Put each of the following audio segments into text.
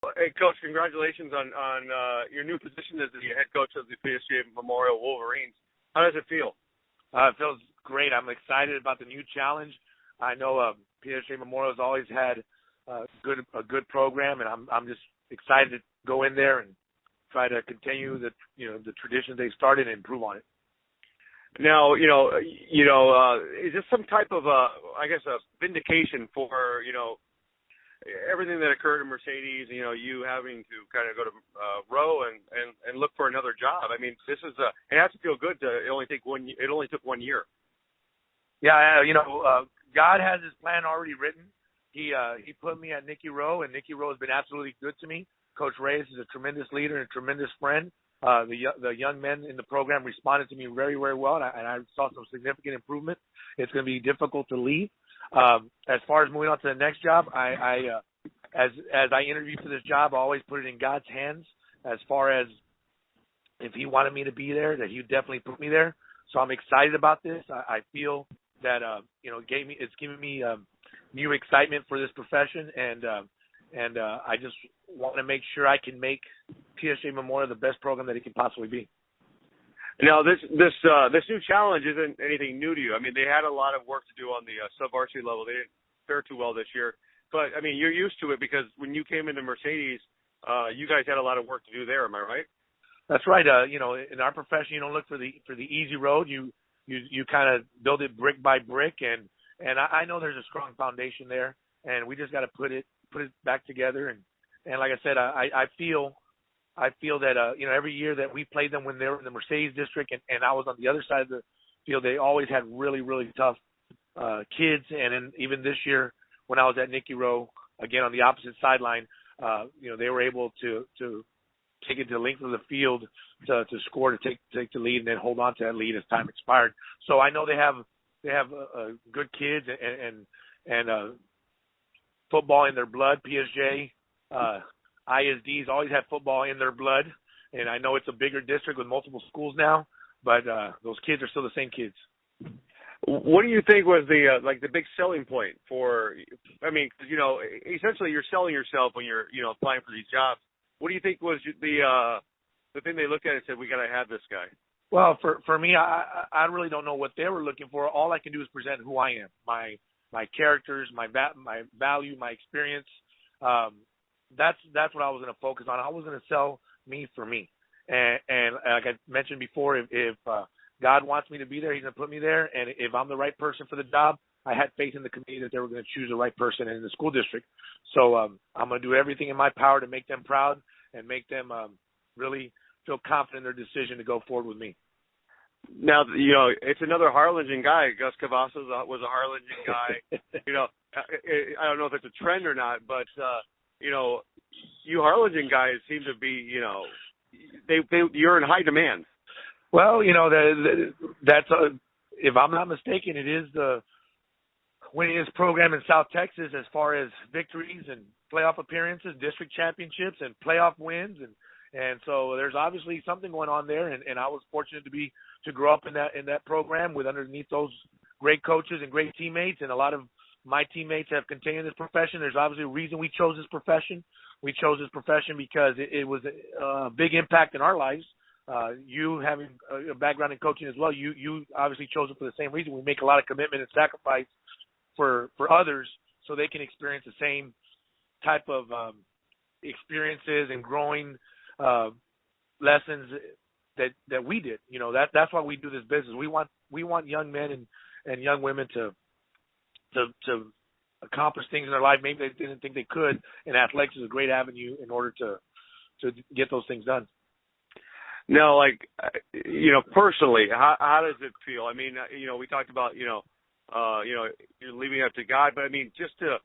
Hey, Coach, congratulations on your new position as the head coach of the PSGA Memorial Wolverines. How does it feel? It feels great. I'm excited about the new challenge. I know PSGA Memorial has always had a good program, and I'm just excited to go in there and try to continue the tradition they started and improve on it. Now, is this some type of I guess a vindication for everything that occurred in Mercedes? You having to kind of go to Row and look for another job. I mean, this is it has to feel good. It only took 1 year. Yeah, God has His plan already written. He put me at Nicky Rowe, and Nicky Rowe has been absolutely good to me. Coach Reyes is a tremendous leader and a tremendous friend. The young men in the program responded to me very, very well, and I saw some significant improvement. It's going to be difficult to leave. As far as moving on to the next job, as I interviewed for this job, I always put it in God's hands. As far as if He wanted me to be there, that He would definitely put me there. So I'm excited about this. I feel that it's giving me new excitement for this profession, and I just want to make sure I can make PSGA Memorial the best program that it can possibly be. Now, this new challenge isn't anything new to you. I mean, they had a lot of work to do on the sub-varsity level. They didn't fare too well this year. But, I mean, you're used to it because when you came into Mercedes, you guys had a lot of work to do there. Am I right? That's right. In our profession, you don't look for the easy road. You kind of build it brick by brick, and I know there's a strong foundation there, and we just got to put it back together. And like I said, I feel that every year that we played them when they were in the Mercedes district, and I was on the other side of the field, they always had really, really tough kids. And then even this year, when I was at Nicky Rowe, again on the opposite sideline, they were able to take it to the length of the field to score, to take the lead, and then hold on to that lead as time expired. So I know they have good kids and football in their blood. PSJ, ISDs always have football in their blood, and I know it's a bigger district with multiple schools now, but those kids are still the same kids. What do you think was the big selling point for? I mean, essentially you're selling yourself when you're applying for these jobs. What do you think was the thing they looked at and said, we got to have this guy? Well, for me, I really don't know what they were looking for. All I can do is present who I am, my characters, my value, my experience. That's what I was going to focus on. I was going to sell me for me. And like I mentioned before, if God wants me to be there, He's going to put me there. And if I'm the right person for the job, I had faith in the committee that they were going to choose the right person in the school district. So I'm going to do everything in my power to make them proud and make them really feel confident in their decision to go forward with me. Now, it's another Harlingen guy. Gus Cavazos was a Harlingen guy. I don't know if it's a trend or not, but, you Harlingen guys seem to be, you're in high demand. Well, that's if I'm not mistaken, it is the winningest program in South Texas as far as victories and playoff appearances, district championships, and playoff wins, and so there's obviously something going on there. And I was fortunate to grow up in that program with underneath those great coaches and great teammates, and a lot of my teammates have continued this profession. There's obviously a reason we chose this profession. We chose this profession because it was a big impact in our lives. You having a background in coaching as well, you obviously chose it for the same reason. We make a lot of commitment and sacrifice for others so they can experience the same type of experiences and growing lessons that we did. That's why we do this business. We want young men and young women to accomplish things in their life maybe they didn't think they could, and athletics is a great avenue in order to get those things done. Now, personally, how does it feel? I mean, we talked about, you're leaving it up to God, but I mean, just to,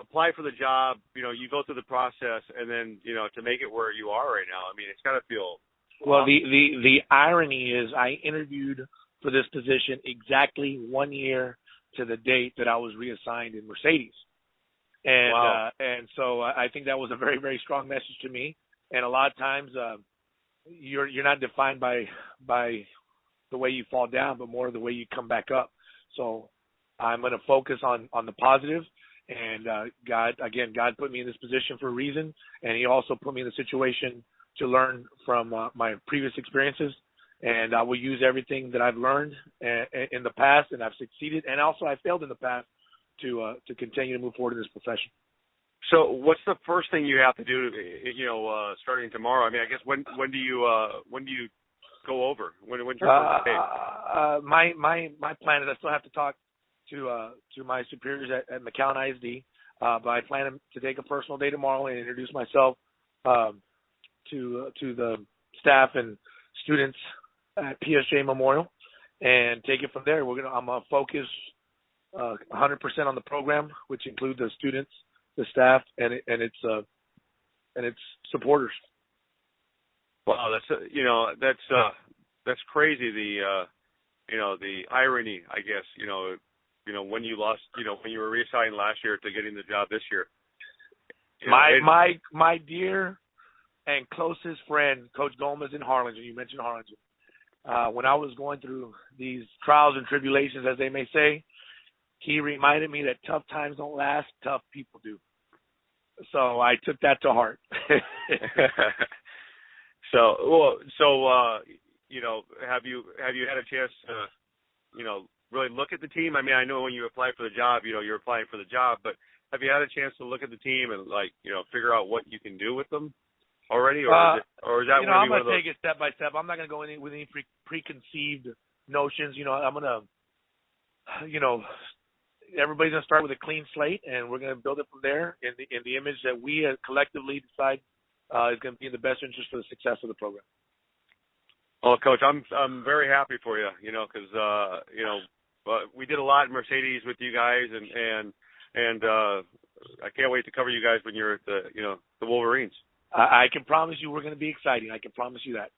apply for the job, you go through the process, and then, to make it where you are right now. I mean, it's got to feel. Well, the irony is I interviewed for this position exactly 1 year to the date that I was reassigned in Mercedes. And, wow. And so I think that was a very, very strong message to me. And a lot of times, you're not defined by the way you fall down, but more the way you come back up. So I'm going to focus on the positive And God put me in this position for a reason, and He also put me in the situation to learn from my previous experiences. And I will use everything that I've learned in the past, and I've succeeded, and also I failed in the past to continue to move forward in this profession. So, what's the first thing you have to do? Starting tomorrow. I mean, I guess when do you go over? When's your first day? My plan is I still have to talk to my superiors at McAllen ISD, but I plan to take a personal day tomorrow and introduce myself to the staff and students at PSJ Memorial, and take it from there. I'm gonna focus 100% on the program, which includes the students, the staff, and its supporters. Wow, that's crazy. The irony, I guess. When you lost, when you were reassigned last year to getting the job this year. My dear and closest friend, Coach Gomez in Harlingen. You mentioned Harlingen. When I was going through these trials and tribulations, as they may say, he reminded me that tough times don't last, tough people do. So I took that to heart. Have you had a chance to, really look at the team? I mean, I know when you apply for the job, you're applying for the job, but have you had a chance to look at the team and figure out what you can do with them already, or is that I'm going to take it step by step. I'm not going to go with any preconceived notions. I'm going to, everybody's going to start with a clean slate, and we're going to build it from there in the image that we collectively decide is going to be in the best interest for the success of the program. Well, Coach, I'm very happy for you, because we did a lot in Mercedes with you guys, and I can't wait to cover you guys when you're at the Wolverines. I can promise you we're going to be exciting. I can promise you that.